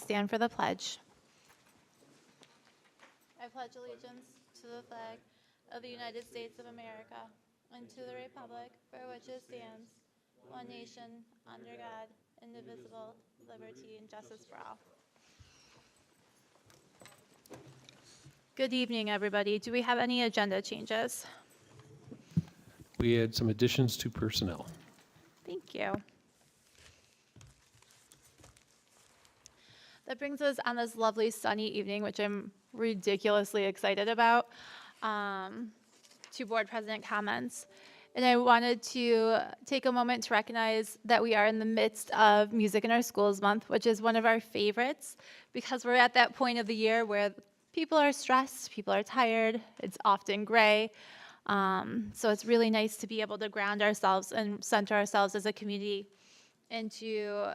stand for the pledge. I pledge allegiance to the flag of the United States of America and to the republic for which it stands, one nation, under God, indivisible, liberty and justice for all. Good evening, everybody. Do we have any agenda changes? We had some additions to personnel. Thank you. That brings us on this lovely sunny evening, which I'm ridiculously excited about, to board president comments. And I wanted to take a moment to recognize that we are in the midst of Music in Our Schools Month, which is one of our favorites because we're at that point of the year where people are stressed, people are tired, it's often gray. So it's really nice to be able to ground ourselves and center ourselves as a community into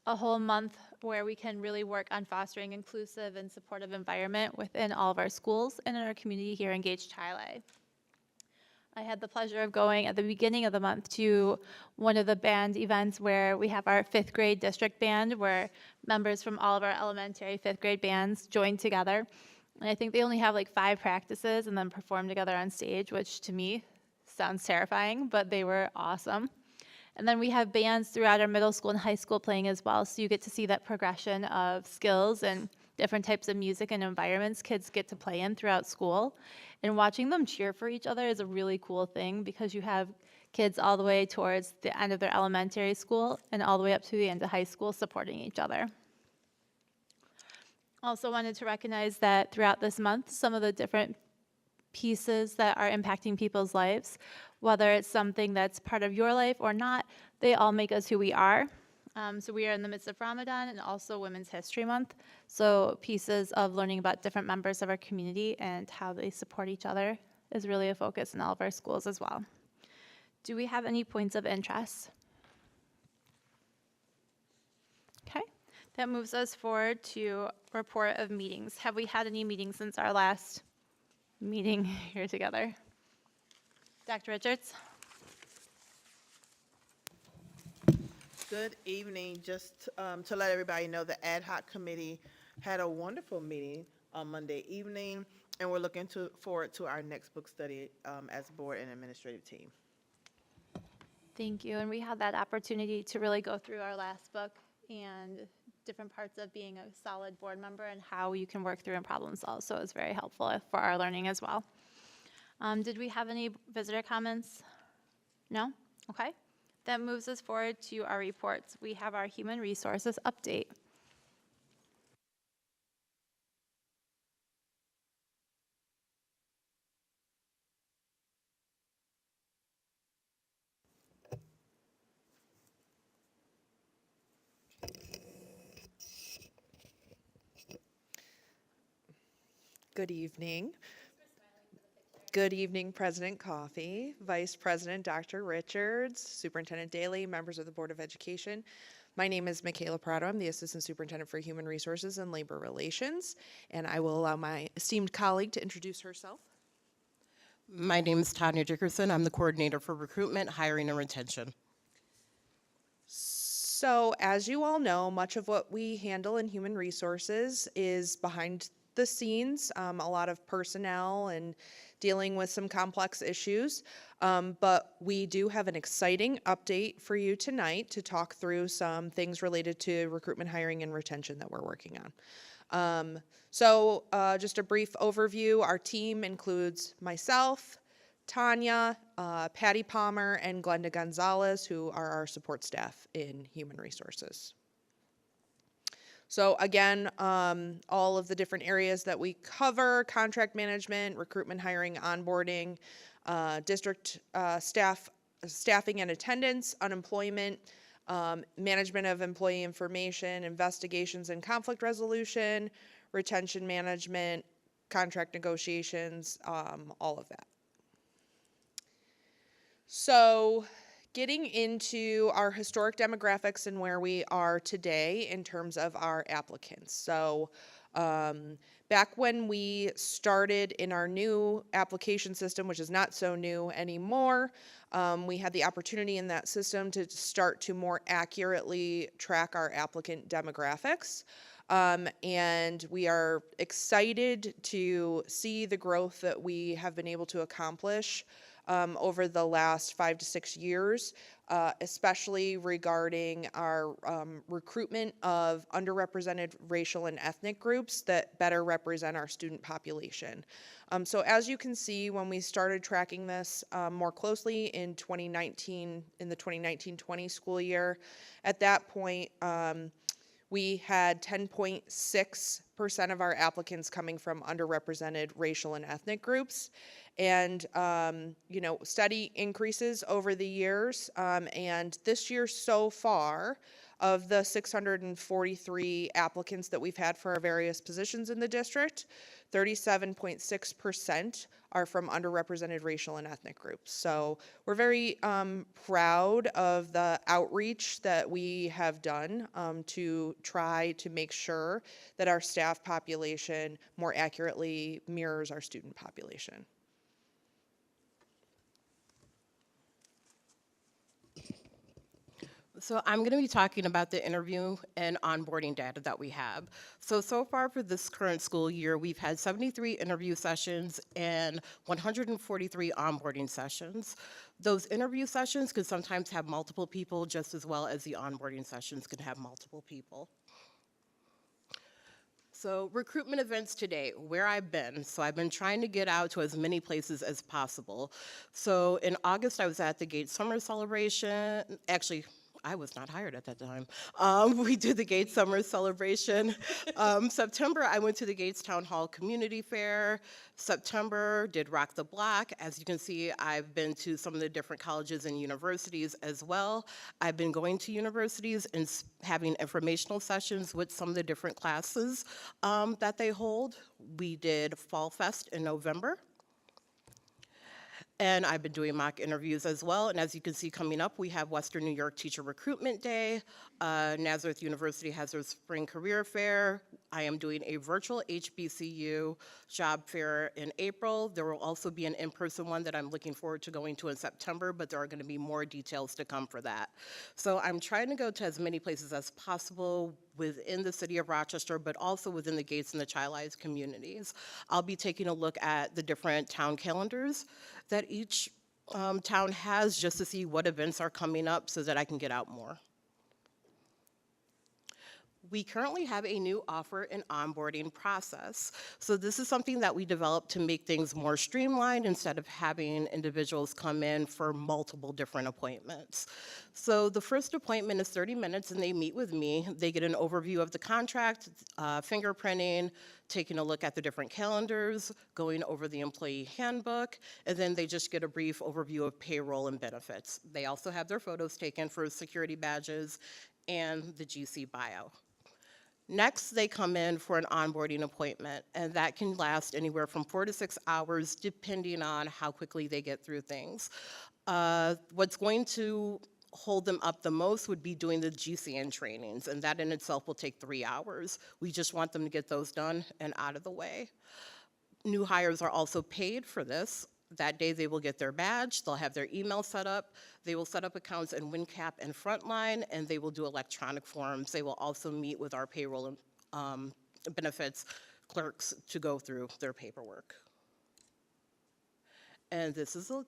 a whole month where we can really work on fostering inclusive and supportive environment within all of our schools and in our community here in Gage-Chile. I had the pleasure of going at the beginning of the month to one of the band events where we have our 5th grade district band where members from all of our elementary 5th grade bands join together. And I think they only have like 5 practices and then perform together on stage, which to me sounds terrifying, but they were awesome. And then we have bands throughout our middle school and high school playing as well, so you get to see that progression of skills and different types of music and environments kids get to play in throughout school. And watching them cheer for each other is a really cool thing because you have kids all the way towards the end of their elementary school and all the way up to the end of high school supporting each other. Also wanted to recognize that throughout this month, some of the different pieces that are impacting people's lives, whether it's something that's part of your life or not, they all make us who we are. So we are in the midst of Ramadan and also Women's History Month. So pieces of learning about different members of our community and how they support each other is really a focus in all of our schools as well. Do we have any points of interest? Okay, that moves us forward to report of meetings. Have we had any meetings since our last meeting here together? Dr. Richards? Good evening. Just to let everybody know, the ad hoc committee had a wonderful meeting on Monday evening, and we're looking forward to our next book study as board and administrative team. Thank you. And we had that opportunity to really go through our last book and different parts of being a solid board member and how you can work through and problem solve. So it was very helpful for our learning as well. Did we have any visitor comments? No? Okay. That moves us forward to our reports. We have our human resources update. Good evening. Good evening, President Coffey, Vice President Dr. Richards, Superintendent Daly, members of the Board of Education. My name is Michaela Prado. I'm the Assistant Superintendent for Human Resources and Labor Relations, and I will allow my esteemed colleague to introduce herself. My name is Tanya Dickerson. I'm the Coordinator for Recruitment, Hiring, and Retention. So, as you all know, much of what we handle in Human Resources is behind the scenes, a lot of personnel and dealing with some complex issues, but we do have an exciting update for you tonight to talk through some things related to recruitment, hiring, and retention that we're working on. So just a brief overview, our team includes myself, Tanya, Patty Palmer, and Glenda Gonzalez, who are our support staff in Human Resources. So again, all of the different areas that we cover: contract management, recruitment, hiring, onboarding, district staffing and attendance, unemployment, management of employee information, investigations and conflict resolution, retention management, contract negotiations, all of that. So getting into our historic demographics and where we are today in terms of our applicants. So back when we started in our new application system, which is not so new anymore, we had the opportunity in that system to start to more accurately track our applicant demographics. And we are excited to see the growth that we have been able to accomplish over the last 5 to 6 years, especially regarding our recruitment of underrepresented racial and ethnic groups that better represent our student population. So as you can see, when we started tracking this more closely in 2019, in the 2019-20 school year, at that point, we had 10.6% of our applicants coming from underrepresented racial and ethnic groups. And, steady increases over the years. And this year so far, of the 643 applicants that we've had for our various positions in the district, 37.6% are from underrepresented racial and ethnic groups. So we're very proud of the outreach that we have done to try to make sure that our staff population more accurately mirrors our student population. So I'm going to be talking about the interview and onboarding data that we have. So far for this current school year, we've had 73 interview sessions and 143 onboarding sessions. Those interview sessions could sometimes have multiple people, just as well as the onboarding sessions can have multiple people. So recruitment events today, where I've been. So I've been trying to get out to as many places as possible. So in August, I was at the Gates Summer Celebration. Actually, I was not hired at that time. We did the Gates Summer Celebration. September, I went to the Gates Town Hall Community Fair. September, did Rock the Block. As you can see, I've been to some of the different colleges and universities as well. I've been going to universities and having informational sessions with some of the different classes that they hold. We did Fall Fest in November. And I've been doing mock interviews as well. And as you can see coming up, we have Western New York Teacher Recruitment Day. Nazareth University has their Spring Career Fair. I am doing a virtual HBCU job fair in April. There will also be an in-person one that I'm looking forward to going to in September, but there are going to be more details to come for that. So I'm trying to go to as many places as possible within the city of Rochester, but also within the Gates and the Child Eyes communities. I'll be taking a look at the different town calendars that each town has, just to see what events are coming up so that I can get out more. We currently have a new offer and onboarding process. So this is something that we developed to make things more streamlined instead of having individuals come in for multiple different appointments. So the first appointment is 30 minutes and they meet with me. They get an overview of the contract, fingerprinting, taking a look at the different calendars, going over the employee handbook, and then they just get a brief overview of payroll and benefits. They also have their photos taken for security badges and the GC bio. Next, they come in for an onboarding appointment, and that can last anywhere from 4 to 6 hours, depending on how quickly they get through things. What's going to hold them up the most would be doing the GCN trainings, and that in itself will take 3 hours. We just want them to get those done and out of the way. New hires are also paid for this. That day they will get their badge, they'll have their email set up, they will set up accounts in WinCap and Frontline, and they will do electronic forms. They will also meet with our payroll and benefits clerks to go through their paperwork. And this is a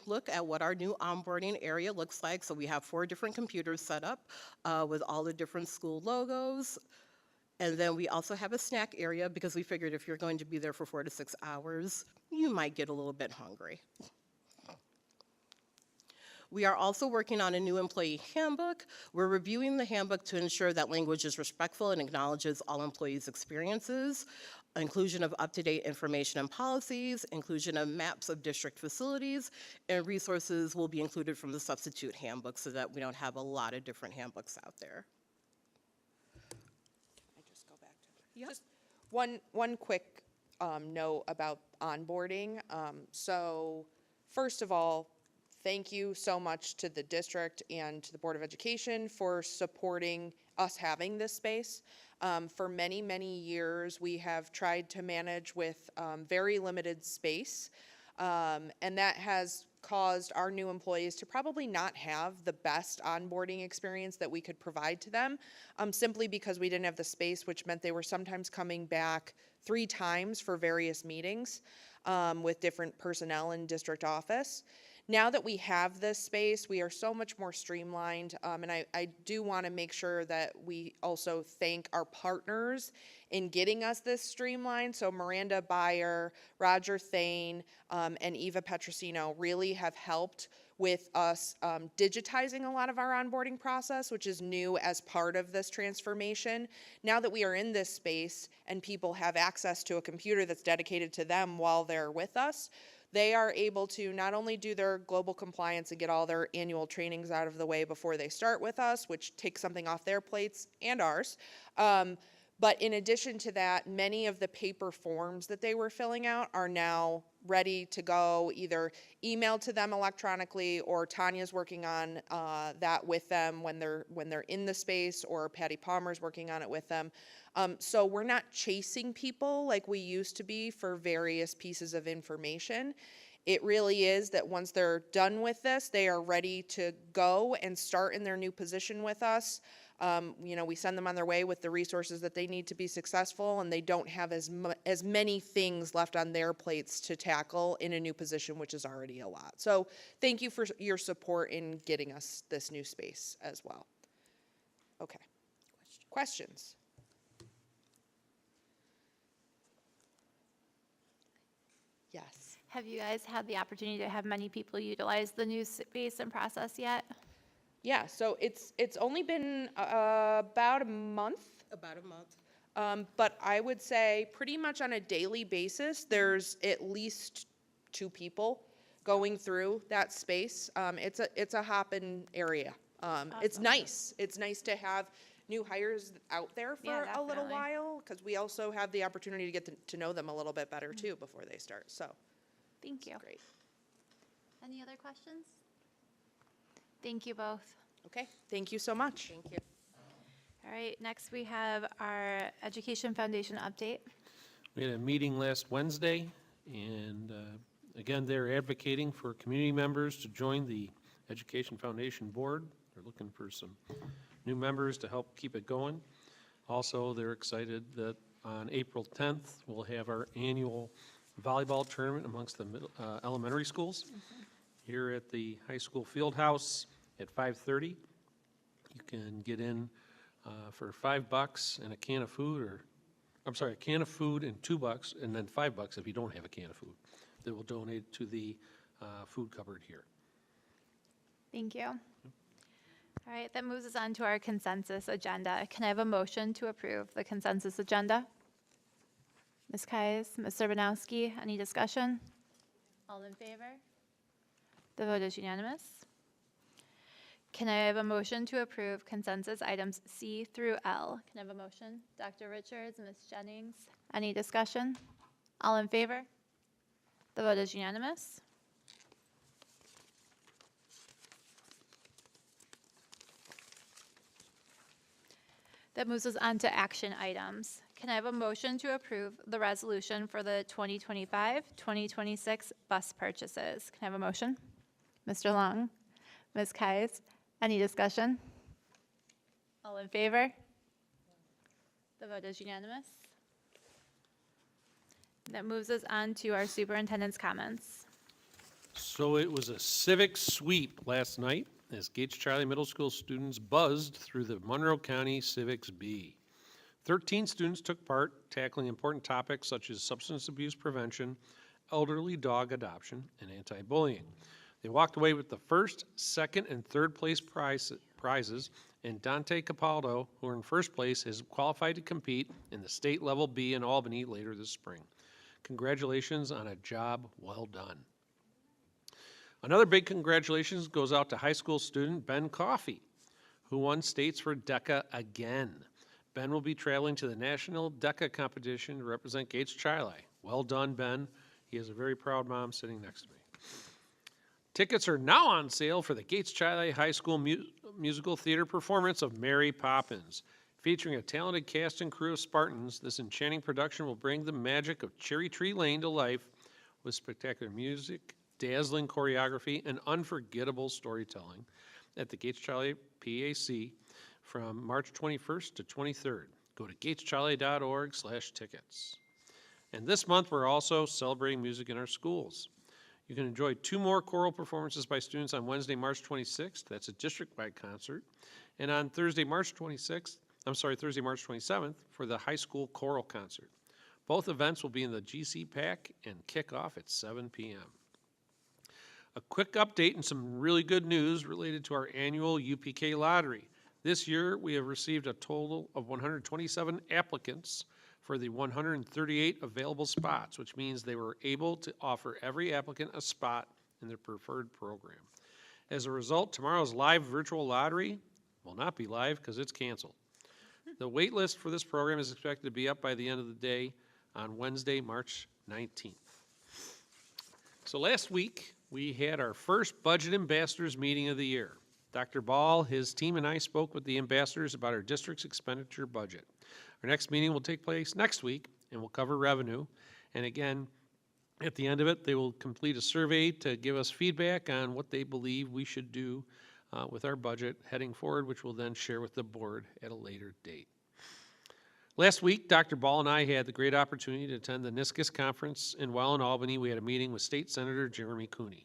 look at what our new onboarding area looks like. So we have 4 different computers set up with all the different school logos. And then we also have a snack area because we figured if you're going to be there for 4 to 6 hours, you might get a little bit hungry. We are also working on a new employee handbook. We're reviewing the handbook to ensure that language is respectful and acknowledges all employees' experiences, inclusion of up-to-date information and policies, inclusion of maps of district facilities, and resources will be included from the substitute handbook so that we don't have a lot of different handbooks out there. Just one quick note about onboarding. So first of all, thank you so much to the district and to the Board of Education for supporting us having this space. For many, many years, we have tried to manage with very limited space, and that has caused our new employees to probably not have the best onboarding experience that we could provide to them, simply because we didn't have the space, which meant they were sometimes coming back 3 times for various meetings with different personnel in district office. Now that we have this space, we are so much more streamlined, and I do want to make sure that we also thank our partners in getting us this streamlined. So Miranda Beyer, Roger Thane, and Eva Petrosino really have helped with us digitizing a lot of our onboarding process, which is new as part of this transformation. Now that we are in this space and people have access to a computer that's dedicated to them while they're with us, they are able to not only do their global compliance and get all their annual trainings out of the way before they start with us, which takes something off their plates and ours, but in addition to that, many of the paper forms that they were filling out are now ready to go, either emailed to them electronically, or Tanya's working on that with them when they're in the space, or Patty Palmer's working on it with them. So we're not chasing people like we used to be for various pieces of information. It really is that once they're done with this, they are ready to go and start in their new position with us. We send them on their way with the resources that they need to be successful, and they don't have as many things left on their plates to tackle in a new position, which is already a lot. So thank you for your support in getting us this new space as well. Okay. Questions? Yes. Have you guys had the opportunity to have many people utilize the new space and process yet? Yeah, so it's only been about a month. About a month. But I would say pretty much on a daily basis, there's at least 2 people going through that space. It's a hopping area. It's nice. It's nice to have new hires out there for a little definitely. while, because we also have the opportunity to get to know them a little bit better too before they start. So Thank you. great. Any other questions? Thank you both. Okay, thank you so much. Thank you. All right, next we have our Education Foundation update. We had a meeting last Wednesday, and again, they're advocating for community members to join the Education Foundation Board. They're looking for some new members to help keep it going. Also, they're excited that on April 10th, we'll have our annual volleyball tournament amongst the elementary schools here at the high school field house at 5:30. You can get in for $5 and a can of food, a can of food and $2, and then $5 if you don't have a can of food. That will donate to the food cupboard here. Thank you. All right, that moves us on to our consensus agenda. Can I have a motion to approve the consensus agenda? Ms. Kais, Ms. Urbanowski, any discussion? All in favor? The vote is unanimous. Can I have a motion to approve consensus items C through L? Can I have a motion? Dr. Richards, Ms. Jennings, any discussion? All in favor? The vote is unanimous. That moves us on to action items. Can I have a motion to approve the resolution for the 2025-2026 bus purchases? Can I have a motion? Mr. Long, Ms. Kais, any discussion? All in favor? The vote is unanimous. That moves us on to our superintendent's comments. So it was a civic sweep last night as Gates Charlie Middle School students buzzed through the Monroe County Civics Bee. 13 students took part, tackling important topics such as substance abuse prevention, elderly dog adoption, and anti-bullying. They walked away with the first, second, and third place prizes, and Dante Capaldo, who in first place, is qualified to compete in the state level B in Albany later this spring. Congratulations on a job well done. Another big congratulations goes out to high school student Ben Coffey, who won states for DECA again. Ben will be traveling to the National DECA competition to represent Gates Charlie. Well done, Ben. He has a very proud mom sitting next to me. Tickets are now on sale for the Gates Charlie High School musical theater performance of Mary Poppins. Featuring a talented cast and crew of Spartans, this enchanting production will bring the magic of Cherry Tree Lane to life with spectacular music, dazzling choreography, and unforgettable storytelling at the Gates Charlie PAC from March 21st to 23rd. Go to gatecharlie.org/tickets. And this month, we're also celebrating music in our schools. You can enjoy 2 more choral performances by students on Wednesday, March 26th. That's a district-wide concert. And on Thursday, March 27th for the high school choral concert. Both events will be in the GCPAC and kick off at 7 p.m. A quick update and some really good news related to our annual UPK lottery. This year, we have received a total of 127 applicants for the 138 available spots, which means they were able to offer every applicant a spot in their preferred program. As a result, tomorrow's live virtual lottery will not be live because it's canceled. The wait list for this program is expected to be up by the end of the day on Wednesday, March 19th. So last week, we had our first Budget Ambassadors meeting of the year. Dr. Ball, his team, and I spoke with the ambassadors about our district's expenditure budget. Our next meeting will take place next week, and we'll cover revenue. And again, at the end of it, they will complete a survey to give us feedback on what they believe we should do with our budget heading forward, which we'll then share with the board at a later date. Last week, Dr. Ball and I had the great opportunity to attend the NISCUS conference in Welland, Albany. We had a meeting with State Senator Jeremy Cooney.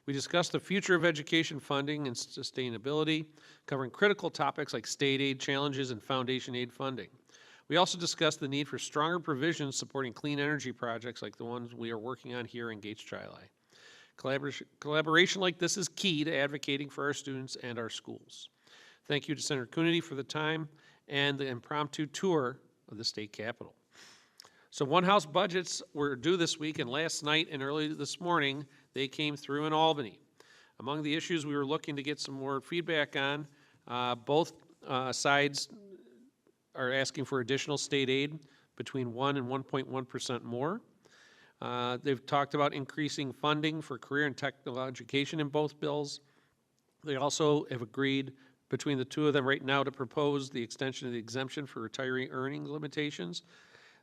We discussed the future of education funding and sustainability, covering critical topics like state aid challenges and foundation aid funding. We also discussed the need for stronger provisions supporting clean energy projects like the ones we are working on here in Gates Charlie. Collaboration like this is key to advocating for our students and our schools. Thank you to Senator Cooney for the time and the impromptu tour of the state capitol. So one-house budgets were due this week, and last night and early this morning, they came through in Albany. Among the issues we were looking to get some more feedback on, both sides are asking for additional state aid between 1 and 1.1% more. They've talked about increasing funding for career and technical education in both bills. They also have agreed between the two of them right now to propose the extension of the exemption for retiree earning limitations.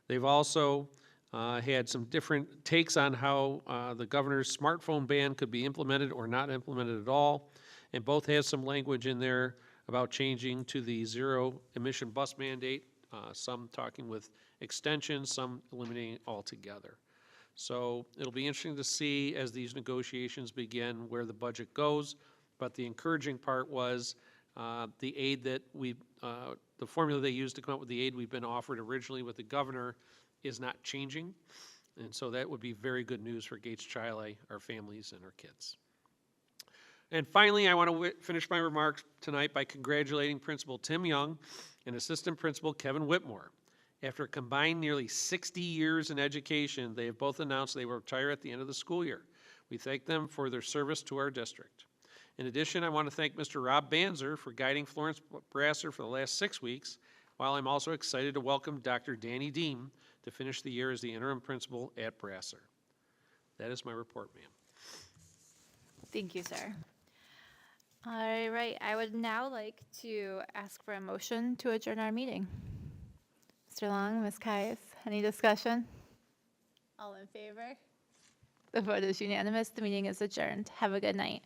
They've also had some different takes on how the governor's smartphone ban could be implemented or not implemented at all. And both have some language in there about changing to the zero emission bus mandate, some talking with extensions, some eliminating it altogether. So it'll be interesting to see as these negotiations begin where the budget goes. But the encouraging part was the aid that the formula they used to come up with the aid we've been offered originally with the governor is not changing. And so that would be very good news for Gates Charlie, our families, and our kids. And finally, I want to finish my remarks tonight by congratulating Principal Tim Young and Assistant Principal Kevin Whitmore. After a combined nearly 60 years in education, they have both announced they will retire at the end of the school year. We thank them for their service to our district. In addition, I want to thank Mr. Rob Banzer for guiding Florence Brasser for the last 6 weeks, while I'm also excited to welcome Dr. Danny Deem to finish the year as the interim principal at Brasser. That is my report, ma'am. Thank you, sir. All right, I would now like to ask for a motion to adjourn our meeting. Mr. Long, Ms. Kais, any discussion? All in favor? The vote is unanimous. The meeting is adjourned. Have a good night.